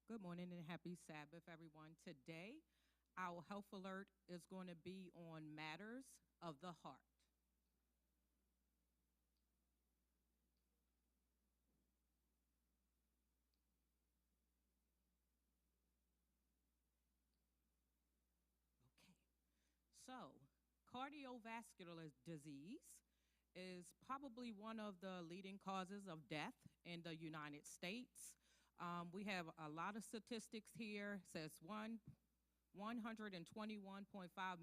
Good morning and happy Sabbath, everyone. Today, our health alert is going to be on matters of the heart. Okay, so cardiovascular disease is probably one of the leading causes of death in the United States. We have a lot of statistics here. It says 121.5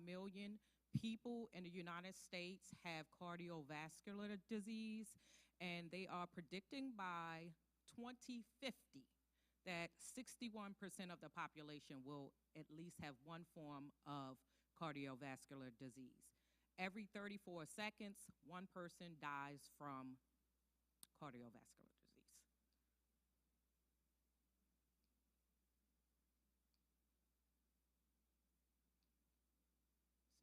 million people in the United States have cardiovascular disease, and they are predicting by 2050 that 61% of the population will at least have one form of cardiovascular disease. Every 34 seconds, one person dies from cardiovascular disease.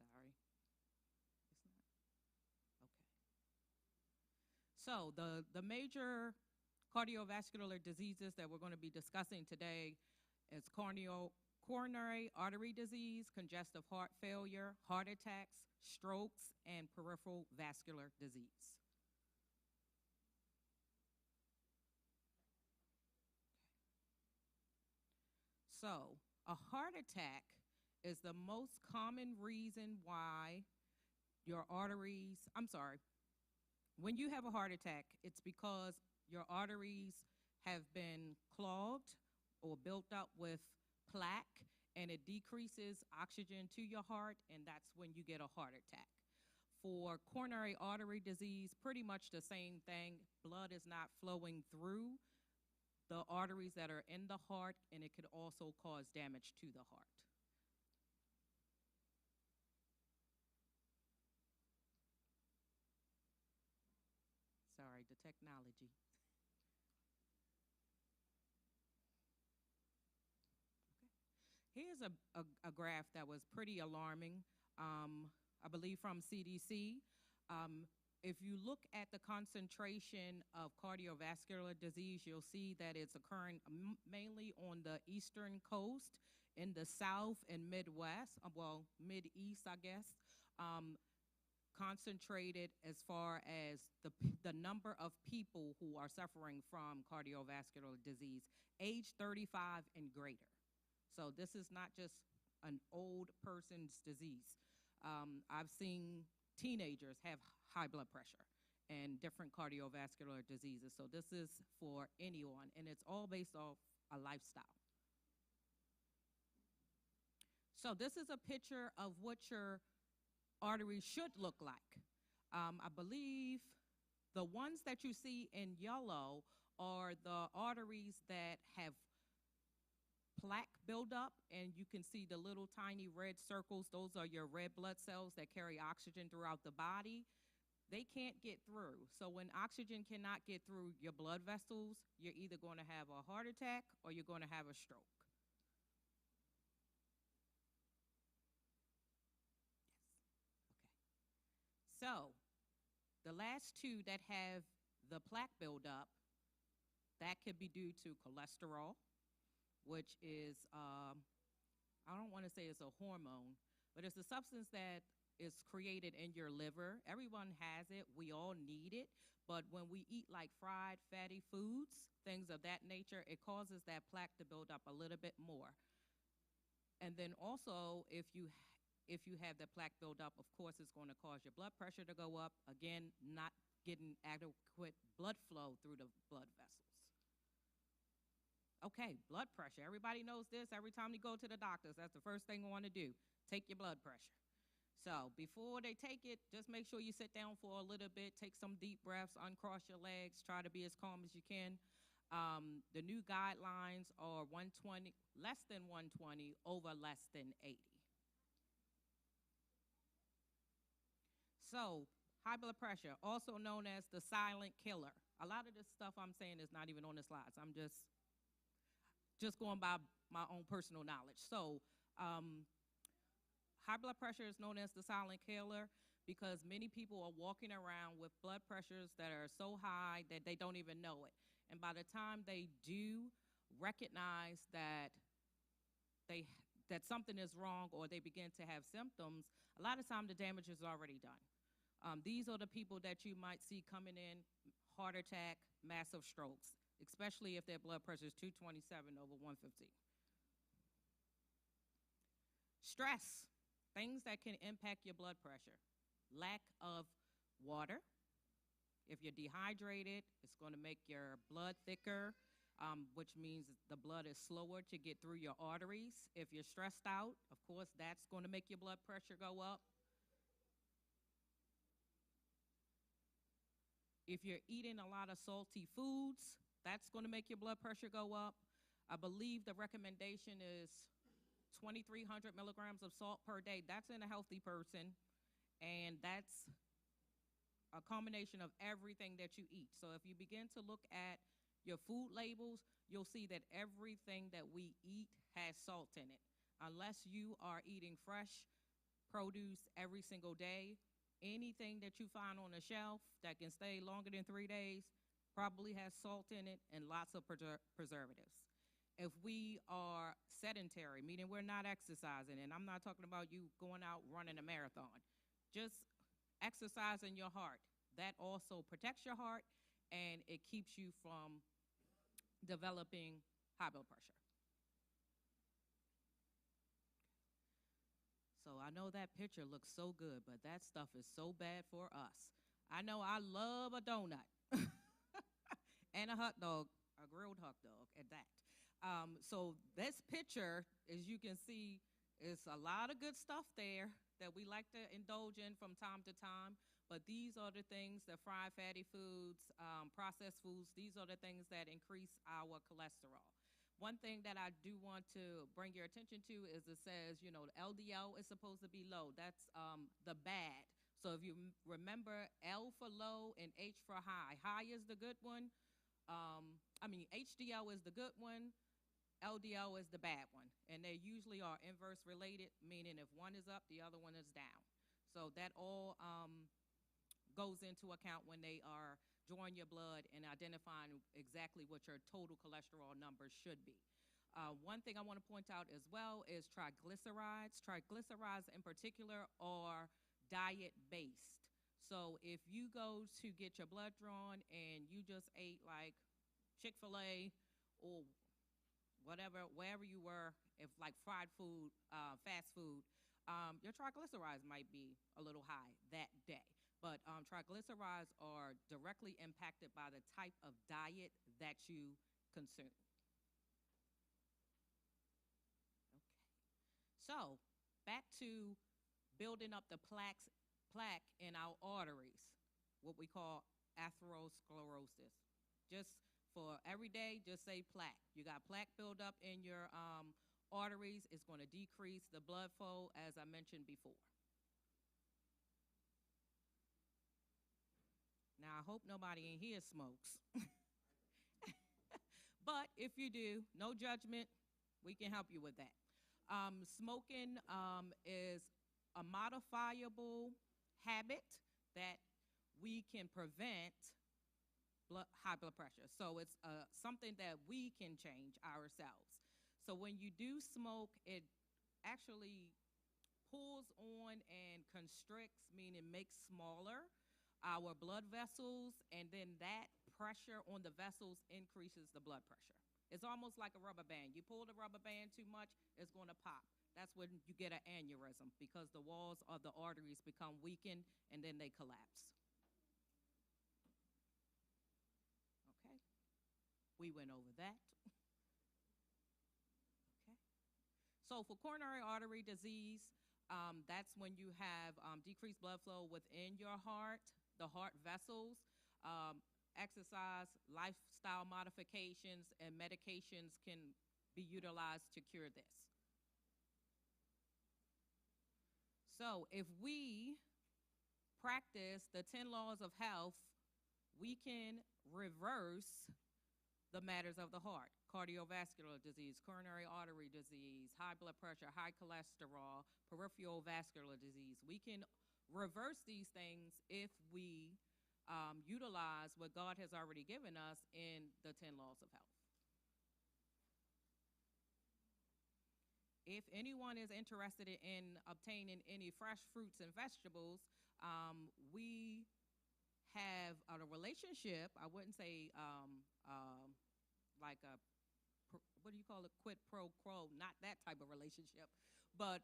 Sorry, it's not. Okay. So the major cardiovascular diseases that we're going to be discussing today is coronary artery disease, congestive heart failure, heart attacks, strokes, and peripheral vascular disease. So a heart attack is the most common reason why your arteries, when you have a heart attack, it's because your arteries have been clogged or built up with plaque, and it decreases oxygen to your heart, and that's when you get a heart attack. For coronary artery disease, pretty much the same thing. Blood is not flowing through the arteries that are in the heart, and it could also cause damage to the heart. Sorry, the technology. Okay. Here's a graph that was pretty alarming, I believe from CDC. If you look at the concentration of cardiovascular disease, you'll see that it's occurring mainly on the eastern coast, in the south and Midwest, well, Mid-East, I guess. Concentrated as far as the number of people who are suffering from cardiovascular disease, age 35 and greater. So this is not just an old person's disease. I've seen teenagers have high blood pressure and different cardiovascular diseases. So this is for anyone, and it's all based off a lifestyle. So this is a picture of what your arteries should look like. I believe the ones that you see in yellow are the arteries that have plaque buildup, and you can see the little tiny red circles. Those are your red blood cells that carry oxygen throughout the body. They can't get through. So when oxygen cannot get through your blood vessels, you're either going to have a heart attack or you're going to have a stroke. So the last two that have the plaque buildup, that could be due to cholesterol, which is, I don't want to say it's a hormone, but it's a substance that is created in your liver. Everyone has it. We all need it. But when we eat like fried, fatty foods, things of that nature, it causes that plaque to build up a little bit more. And then also, if you have the plaque buildup, of course, it's going to cause your blood pressure to go up. Again, not getting adequate blood flow through the blood vessels. Okay, blood pressure. Everybody knows this. Every time you go to the doctors, that's the first thing you want to do, take your blood pressure. So before they take it, just make sure you sit down for a little bit, take some deep breaths, uncross your legs, try to be as calm as you can. The new guidelines are 120, less than 120, over less than 80. So, high blood pressure, also known as the silent killer. A lot of this stuff I'm saying is not even on the slides. I'm just going by my own personal knowledge. So, high blood pressure is known as the silent killer because many people are walking around with blood pressures that are so high that they don't even know it. And by the time they do recognize that they that something is wrong or they begin to have symptoms, a lot of time the damage is already done. These are the people that you might see coming in, heart attack, massive strokes, especially if their blood pressure is 227 over 150. Stress, things that can impact your blood pressure. Lack of water. If you're dehydrated, it's going to make your blood thicker, which means the blood is slower to get through your arteries. If you're stressed out, of course, that's going to make your blood pressure go up. If you're eating a lot of salty foods, that's going to make your blood pressure go up. I believe the recommendation is 2,300 milligrams of salt per day. That's in a healthy person, and that's a combination of everything that you eat. So if you begin to look at your food labels, you'll see that everything that we eat has salt in it. Unless you are eating fresh produce every single day, anything that you find on the shelf that can stay longer than 3 days probably has salt in it and lots of preservatives. If we are sedentary, meaning we're not exercising, and I'm not talking about you going out running a marathon, just exercising your heart. That also protects your heart, and it keeps you from developing high blood pressure. So I know that picture looks so good, but that stuff is so bad for us. I know I love a donut and a hot dog, a grilled hot dog at that. So this picture, as you can see, is a lot of good stuff there that we like to indulge in from time to time. But these are the things, the fried fatty foods, processed foods, these are the things that increase our cholesterol. One thing that I do want to bring your attention to is it says, the LDL is supposed to be low. That's the bad. So if you remember, L for low and H for high. High is the good one. HDL is the good one. LDL is the bad one. And they usually are inverse related, meaning if one is up, the other one is down. So that all goes into account when they are drawing your blood and identifying exactly what your total cholesterol numbers should be. One thing I want to point out as well is triglycerides. Triglycerides in particular are diet-based. So if you go to get your blood drawn and you just ate like Chick-fil-A or whatever, wherever you were, if like fried food, fast food, your triglycerides might be a little high that day. But triglycerides are directly impacted by the type of diet that you consume. Okay. So back to building up the plaque in our arteries, what we call atherosclerosis. Just for every day, just say plaque. You got plaque buildup in your arteries. It's going to decrease the blood flow, as I mentioned before. Now, I hope nobody in here smokes. But if you do, no judgment, we can help you with that. Smoking is a modifiable habit that we can prevent high blood pressure. So it's something that we can change ourselves. So when you do smoke, it actually pulls on and constricts, meaning makes smaller our blood vessels, and then that pressure on the vessels increases the blood pressure. It's almost like a rubber band. You pull the rubber band too much, it's going to pop. That's when you get an aneurysm because the walls of the arteries become weakened and then they collapse. Okay, we went over that. Okay, so for coronary artery disease, that's when you have decreased blood flow within your heart, the heart vessels. Exercise, lifestyle modifications, and medications can be utilized to cure this. So if we practice the 10 laws of health, we can reverse the matters of the heart: cardiovascular disease, coronary artery disease, high blood pressure, high cholesterol, peripheral vascular disease. We can reverse these things if we utilize what God has already given us in the 10 laws of health. if anyone is interested in obtaining any fresh fruits and vegetables, we have a relationship. I wouldn't say like a what do you call it, quid pro quo, not that type of relationship, but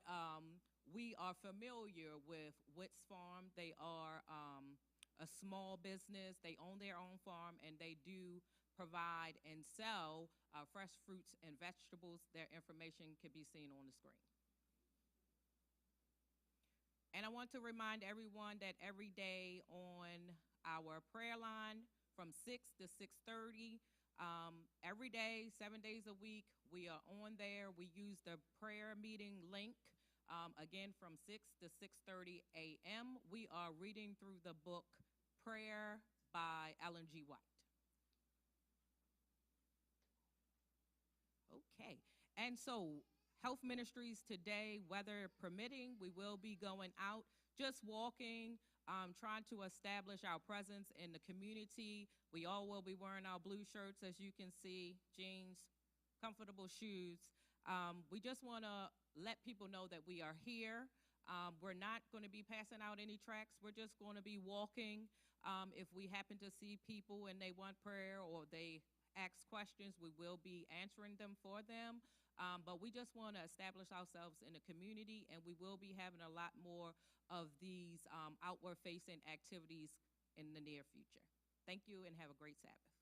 we are familiar with Witt's Farm. They are a small business. They own their own farm, and they do provide and sell fresh fruits and vegetables. Their information can be seen on the screen. And I want to remind everyone that every day on our prayer line from 6 to 6:30, every day, 7 days a week, we are on there. We use the prayer meeting link. Again, from 6 to 6:30 a.m., we are reading through the book Prayer by Ellen G. White. Okay, and so Health Ministries today, weather permitting, we will be going out, just walking, trying to establish our presence in the community. We all will be wearing our blue shirts, as you can see, jeans, comfortable shoes. We just want to let people know that we are here. We're not going to be passing out any tracts. We're just going to be walking. If we happen to see people and they want prayer or they ask questions, we will be answering them for them. But we just want to establish ourselves in the community, and we will be having a lot more of these outward-facing activities in the near future. Thank you, and have a great Sabbath.